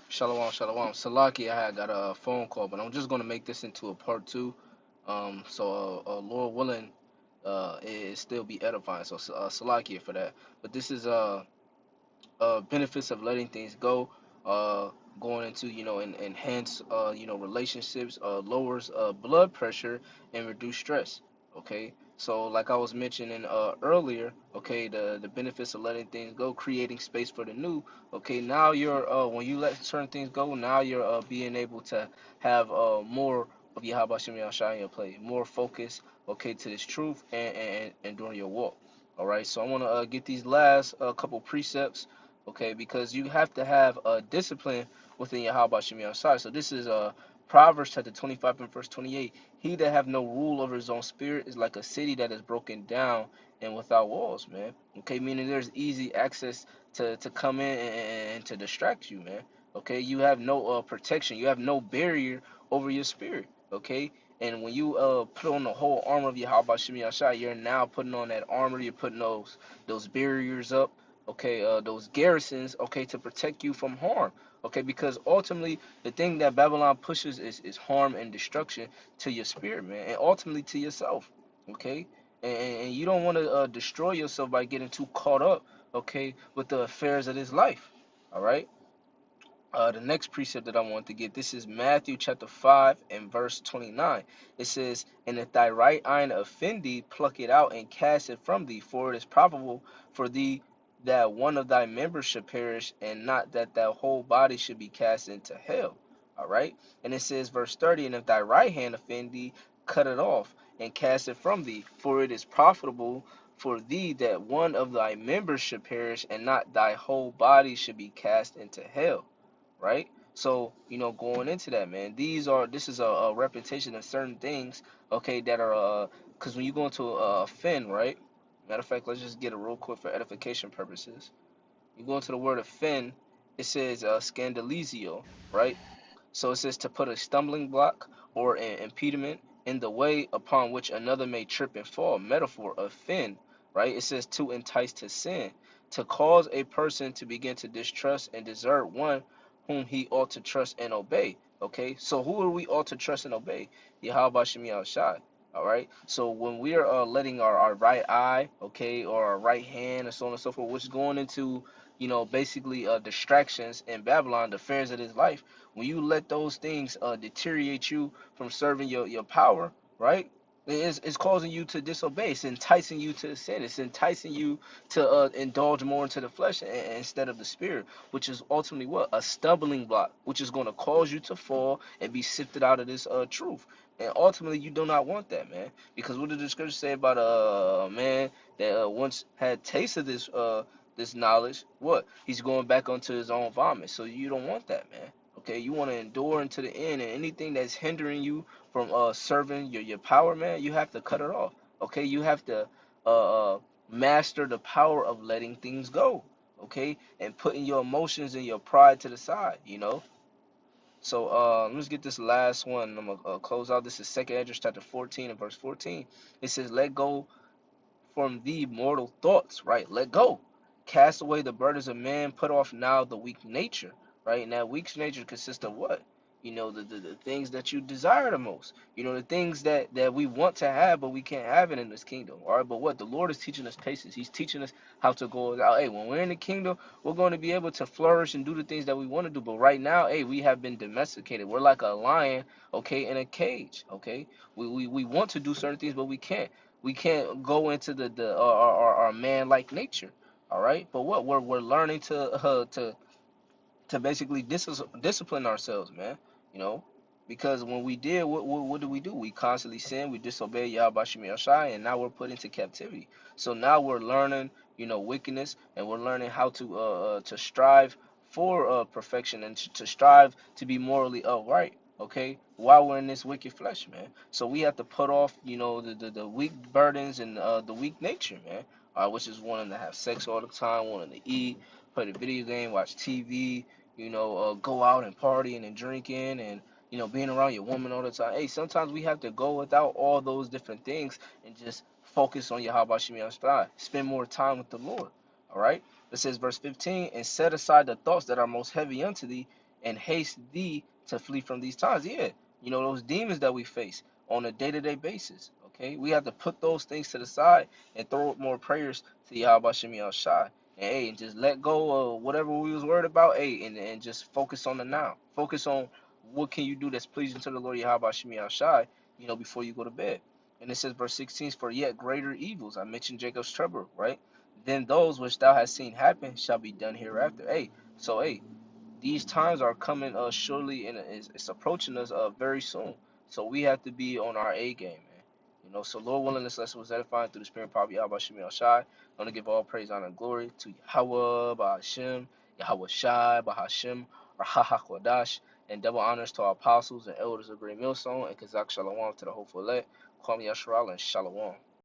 Shalom, shalom. Salaki, I had got a phone call, but I'm just gonna make this into a part two. Lord willing, it still be edifying. So, Salaki for that. But this is benefits of letting things go. Uh, Going into enhance relationships, lowers blood pressure and reduce stress. Okay. So like I was mentioning earlier, okay, the benefits of letting things go, creating space for the new. Okay, now you're when you let certain things go, now you're being able to have more of Yahweh Shem Yahshai in your play, more focus, okay, to this truth and during your walk. All right, so I want to get these last couple precepts, okay, because you have to have a discipline within your Yahweh Shem Yahshai. So this is Proverbs chapter 25 and verse 28. He that have no rule over his own spirit is like a city that is broken down and without walls, man. Okay, meaning there's easy access to come in and to distract you, man. Okay, you have no protection, you have no barrier over your spirit. Okay, and when you put on the whole armor of Yahweh Shem Yahshai, you're now putting on that armor. You're putting those barriers up, okay, those garrisons, okay, to protect you from harm, okay, because ultimately the thing that Babylon pushes is harm and destruction to your spirit, man, and ultimately to yourself, okay, and you don't want to destroy yourself by getting too caught up, okay, with the affairs of this life, all right. The next precept that I want to get, this is Matthew chapter 5 and verse 29. It says, and if thy right eye offend thee, pluck it out and cast it from thee, for it is probable for thee that one of thy members should perish, and not that thy whole body should be cast into hell. All right. And it says, verse 30, and if thy right hand offend thee, cut it off and cast it from thee, for it is profitable for thee that one of thy members should perish, and not thy whole body should be cast into hell, right? So, going into that, man, this is a repetition of certain things, okay, that are because when you go into a fin, right? Matter of fact, let's just get it real quick for edification purposes. You go into the word of fin, it says scandalizio, right? So it says to put a stumbling block or an impediment in the way upon which another may trip and fall. Metaphor of fin, right? It says to entice to sin, to cause a person to begin to distrust and desert one whom he ought to trust and obey. Okay, so who are we ought to trust and obey? Yahweh Shemi Shai. All right, so when we are letting our right eye, okay, or our right hand, and so on and so forth, which is going into, basically distractions in Babylon, the affairs of this life, when you let those things deteriorate you from serving your power, right? It's causing you to disobey. It's enticing you to sin. It's enticing you to indulge more into the flesh instead of the spirit, which is ultimately what? A stumbling block, which is going to cause you to fall and be sifted out of this truth. And ultimately, you do not want that, man. Because what did the scripture say about a man that once had taste of this knowledge? What? He's going back onto his own vomit. So you don't want that, man. Okay, you want to endure into the end, and anything that's hindering you from serving your power, man, you have to cut it off. Okay, you have to master the power of letting things go. Okay, and putting your emotions and your pride to the side. So let's get this last one. I'm gonna close out. This is Second Ezra chapter 14 and verse 14. It says, "Let go from thee mortal thoughts," right? Let go. Cast away the burdens of man, put off now the weak nature, right? And that weak nature consists of what? The things that you desire the most. The things that we want to have, but we can't have it in this kingdom. All right, but what? The Lord is teaching us patience. He's teaching us how to go out. Hey, when we're in the kingdom, we're going to be able to flourish and do the things that we want to do. But right now, hey, we have been domesticated. We're like a lion, okay, in a cage, okay? We want to do certain things, but we can't go into our man like nature. All right, but what we're learning to basically discipline ourselves, man. You know, because when we did, what do? We constantly sin, we disobey Yahweh Shemi Shai, and now we're put into captivity. So now we're learning, wickedness, and we're learning how to strive for perfection and to strive to be morally upright. Okay, while we're in this wicked flesh, man. So we have to put off, the weak burdens and the weak nature, man. Which is wanting to have sex all the time, wanting to eat, play the video game, watch TV, go out and partying and drinking and, being around your woman all the time. Hey, sometimes we have to go without all those different things and just focus on Yahweh Shemi Yahshua. Spend more time with the Lord. All right. It says, verse 15, and set aside the thoughts that are most heavy unto thee, and haste thee to flee from these times. Yeah, you know, those demons that we face on a day-to-day basis. Okay, we have to put those things to the side and throw up more prayers to Yahweh Shemi Shai. And hey, and just let go of whatever we was worried about, hey, and just focus on the now. Focus on what can you do that's pleasing to the Lord Yahweh Shemi Shai, you know, before you go to bed. And it says, verse 16, for yet greater evils, I mentioned Jacob's trouble, right? Then those which thou hast seen happen shall be done hereafter. Hey, so hey, these times are coming surely, and it's approaching us very soon. So we have to be on our A game, man. You know, so Lord willing, this lesson was edifying through the Spirit, probably Yahweh Shemi Al Shai. I want to give all praise, honor, and glory to Yahweh, Bahashem, Yahweh Shai, Bahashem, Raha Kodash, and double honors to our apostles and elders of Great Millstone, and Kazak Shalom to the hopeful elect. Kwame Yashral and Shalom.